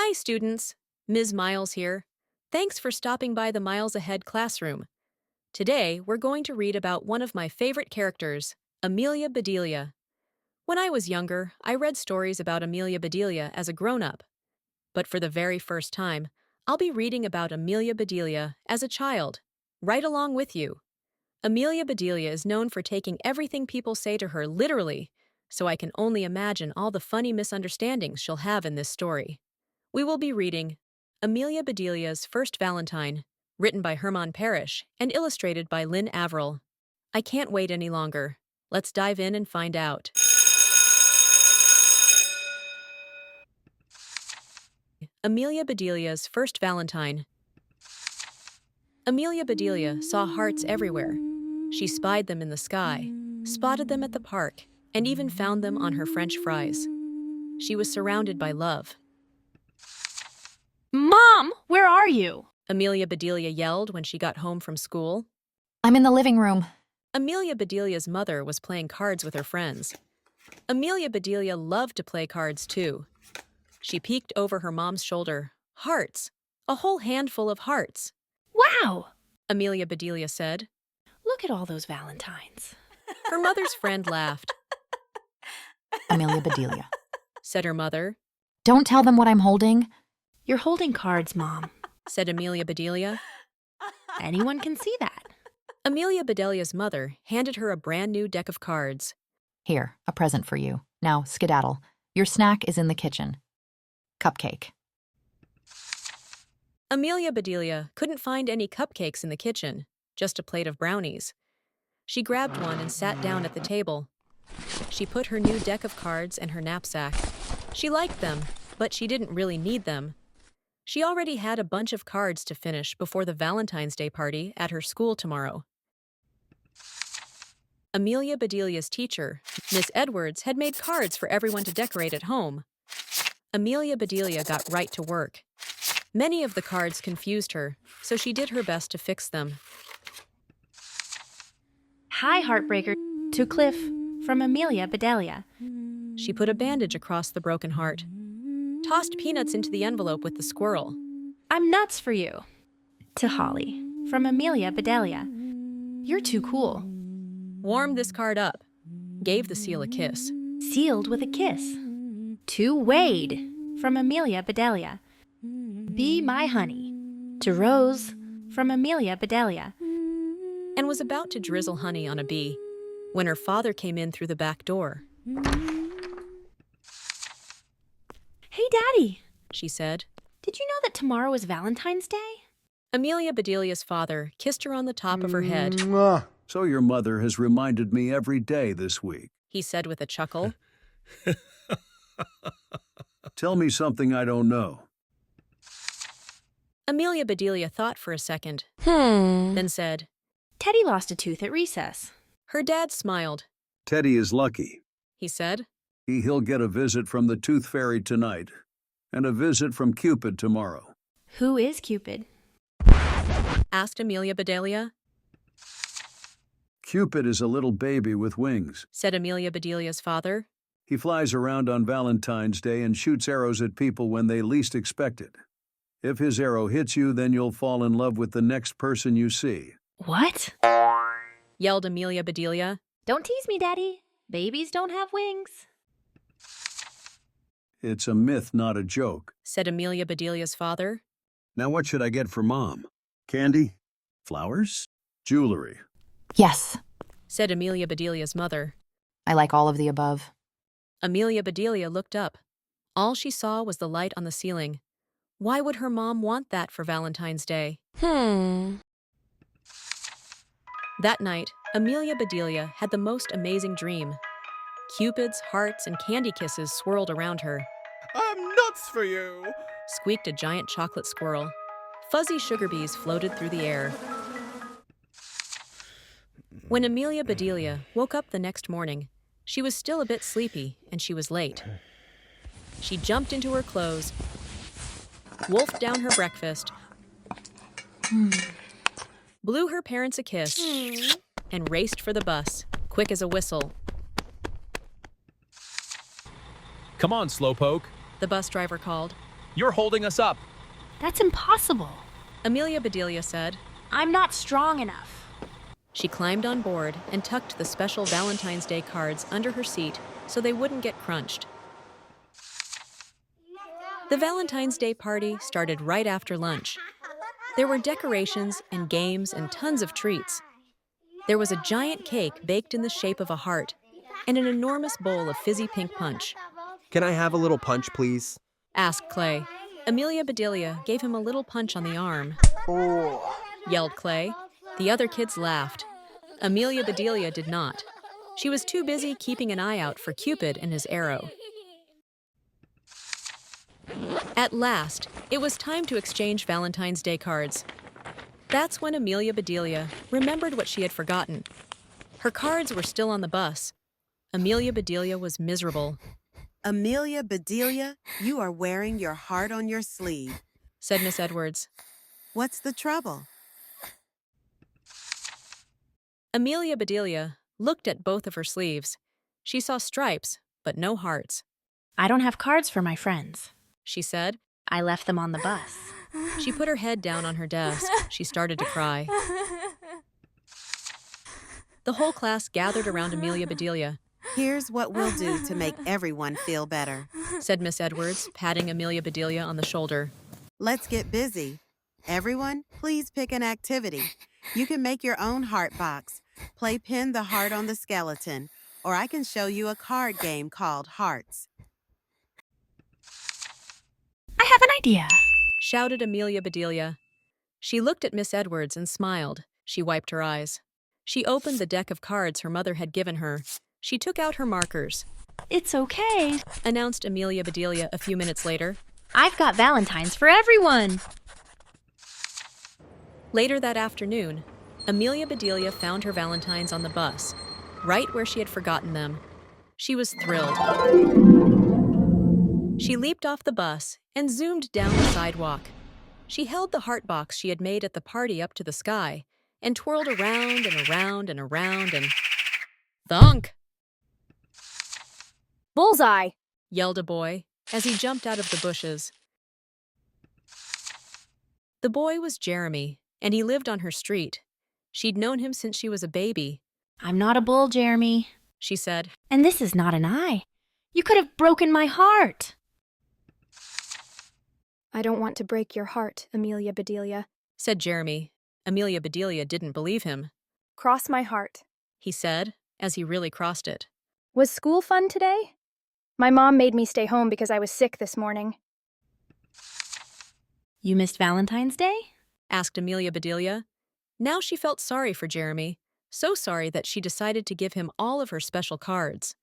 Hi, students. Ms. Miles here. Thanks for stopping by the Miles Ahead classroom. Today, we're going to read about one of my favorite characters, Amelia Bedelia. When I was younger, I read stories about Amelia Bedelia as a grown-up. But for the very first time, I'll be reading about Amelia Bedelia as a child, right along with you. Amelia Bedelia is known for taking everything people say to her literally, so I can only imagine all the funny misunderstandings she'll have in this story. We will be reading Amelia Bedelia's First Valentine, written by Herman Parrish and illustrated by Lynn Averill. I can't wait any longer. Let's dive in and find out. Amelia Bedelia's First Valentine. Amelia Bedelia saw hearts everywhere. She spied them in the sky, spotted them at the park, and even found them on her French fries. She was surrounded by love. Mom, where are you? Amelia Bedelia yelled when she got home from school. I'm in the living room. Amelia Bedelia's mother was playing cards with her friends. Amelia Bedelia loved to play cards too. She peeked over her mom's shoulder. Hearts! A whole handful of hearts! Wow! Amelia Bedelia said. Look at all those Valentines. Her mother's friend laughed. Amelia Bedelia. Said her mother. Don't tell them what I'm holding. You're holding cards, Mom. Said Amelia Bedelia. Anyone can see that. Amelia Bedelia's mother handed her a brand new deck of cards. Here, a present for you. Now, skedaddle. Your snack is in the kitchen. Cupcake. Amelia Bedelia couldn't find any cupcakes in the kitchen, just a plate of brownies. She grabbed one and sat down at the table. She put her new deck of cards in her knapsack. She liked them, but she didn't really need them. She already had a bunch of cards to finish before the Valentine's Day party at her school tomorrow. Amelia Bedelia's teacher, Miss Edwards, had made cards for everyone to decorate at home. Amelia Bedelia got right to work. Many of the cards confused her, so she did her best to fix them. Hi, Heartbreaker. To Cliff, from Amelia Bedelia. She put a bandage across the broken heart. Tossed peanuts into the envelope with the squirrel. I'm nuts for you. To Holly, from Amelia Bedelia. You're too cool. Warmed this card up. Gave the seal a kiss. Sealed with a kiss. To Wade, from Amelia Bedelia. Be my honey. To Rose, from Amelia Bedelia. And was about to drizzle honey on a bee when her father came in through the back door. Hey, Daddy, she said. Did you know that tomorrow is Valentine's Day? Amelia Bedelia's father kissed her on the top of her head. So your mother has reminded me every day this week, he said with a chuckle. Tell me something I don't know. Amelia Bedelia thought for a second, then said, Teddy lost a tooth at recess. Her dad smiled. Teddy is lucky, he said. He'll get a visit from the Tooth Fairy tonight, and a visit from Cupid tomorrow. Who is Cupid? Asked Amelia Bedelia. Cupid is a little baby with wings, said Amelia Bedelia's father. He flies around on Valentine's Day and shoots arrows at people when they least expect it. If his arrow hits you, then you'll fall in love with the next person you see. What? Yelled Amelia Bedelia. Don't tease me, Daddy. Babies don't have wings. It's a myth, not a joke, said Amelia Bedelia's father. Now what should I get for Mom? Candy? Flowers? Jewelry? Yes. Said Amelia Bedelia's mother. I like all of the above. Amelia Bedelia looked up. All she saw was the light on the ceiling. Why would her mom want that for Valentine's Day? That night, Amelia Bedelia had the most amazing dream. Cupids, hearts, and candy kisses swirled around her. I'm nuts for you! Squeaked a giant chocolate squirrel. Fuzzy sugar bees floated through the air. When Amelia Bedelia woke up the next morning, she was still a bit sleepy and she was late. She jumped into her clothes, wolfed down her breakfast, blew her parents a kiss, and raced for the bus, quick as a whistle. Come on, Slowpoke. The bus driver called. You're holding us up. That's impossible. Amelia Bedelia said. I'm not strong enough. She climbed on board and tucked the special Valentine's Day cards under her seat so they wouldn't get crunched. The Valentine's Day party started right after lunch. There were decorations and games and tons of treats. There was a giant cake baked in the shape of a heart and an enormous bowl of fizzy pink punch. Can I have a little punch, please? Asked Clay. Amelia Bedelia gave him a little punch on the arm. Oh. Yelled Clay. The other kids laughed. Amelia Bedelia did not. She was too busy keeping an eye out for Cupid and his arrow. At last, it was time to exchange Valentine's Day cards. That's when Amelia Bedelia remembered what she had forgotten. Her cards were still on the bus. Amelia Bedelia was miserable. Amelia Bedelia, you are wearing your heart on your sleeve, said Miss Edwards. What's the trouble? Amelia Bedelia looked at both of her sleeves. She saw stripes, but no hearts. I don't have cards for my friends, she said. I left them on the bus. She put her head down on her desk. She started to cry. The whole class gathered around Amelia Bedelia. Here's what we'll do to make everyone feel better, said Miss Edwards, patting Amelia Bedelia on the shoulder. Let's get busy. Everyone, please pick an activity. You can make your own heart box, play pin the heart on the skeleton, or I can show you a card game called Hearts. I have an idea, shouted Amelia Bedelia. She looked at Miss Edwards and smiled. She wiped her eyes. She opened the deck of cards her mother had given her. She took out her markers. It's okay, announced Amelia Bedelia a few minutes later. I've got Valentines for everyone. Later that afternoon, Amelia Bedelia found her Valentines on the bus, right where she had forgotten them. She was thrilled. She leaped off the bus and zoomed down the sidewalk. She held the heart box she had made at the party up to the sky and twirled around and around and around and... Thunk! Bullseye! Yelled a boy as he jumped out of the bushes. The boy was Jeremy, and he lived on her street. She'd known him since she was a baby. I'm not a bull, Jeremy, she said. And this is not an eye. You could have broken my heart. I don't want to break your heart, Amelia Bedelia, said Jeremy. Amelia Bedelia didn't believe him. Cross my heart, he said, as he really crossed it. Was school fun today? My mom made me stay home because I was sick this morning. You missed Valentine's Day? Asked Amelia Bedelia. Now she felt sorry for Jeremy, so sorry that she decided to give him all of her special cards.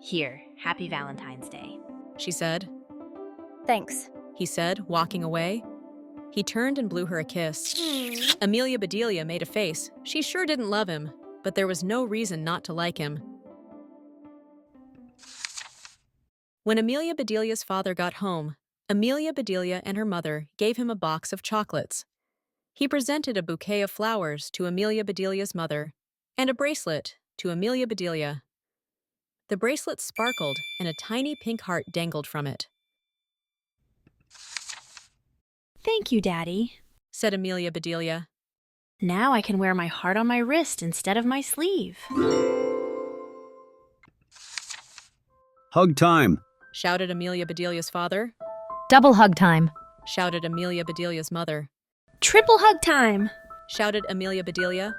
Here, happy Valentine's Day, she said. Thanks, he said, walking away. He turned and blew her a kiss. Amelia Bedelia made a face. She sure didn't love him, but there was no reason not to like him. When Amelia Bedelia's father got home, Amelia Bedelia and her mother gave him a box of chocolates. He presented a bouquet of flowers to Amelia Bedelia's mother and a bracelet to Amelia Bedelia. The bracelet sparkled and a tiny pink heart dangled from it. Thank you, Daddy, said Amelia Bedelia. Now I can wear my heart on my wrist instead of my sleeve. Hug time, shouted Amelia Bedelia's father. Double hug time, shouted Amelia Bedelia's mother. Triple hug time, shouted Amelia Bedelia.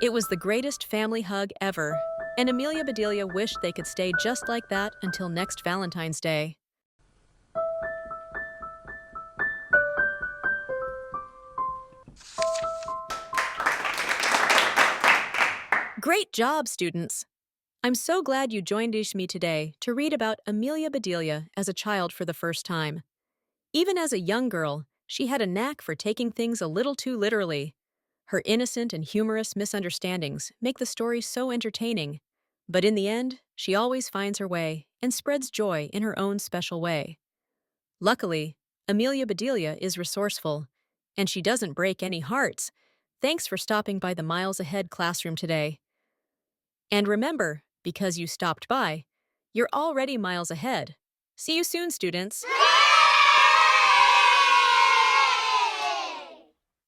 It was the greatest family hug ever, and Amelia Bedelia wished they could stay just like that until next Valentine's Day. Great job, students! I'm so glad you joined me today to read about Amelia Bedelia as a child for the first time. Even as a young girl, she had a knack for taking things a little too literally. Her innocent and humorous misunderstandings make the story so entertaining. But in the end, she always finds her way and spreads joy in her own special way. Luckily, Amelia Bedelia is resourceful, and she doesn't break any hearts. Thanks for stopping by the Miles Ahead classroom today. And remember, because you stopped by, you're already miles ahead. See you soon, students!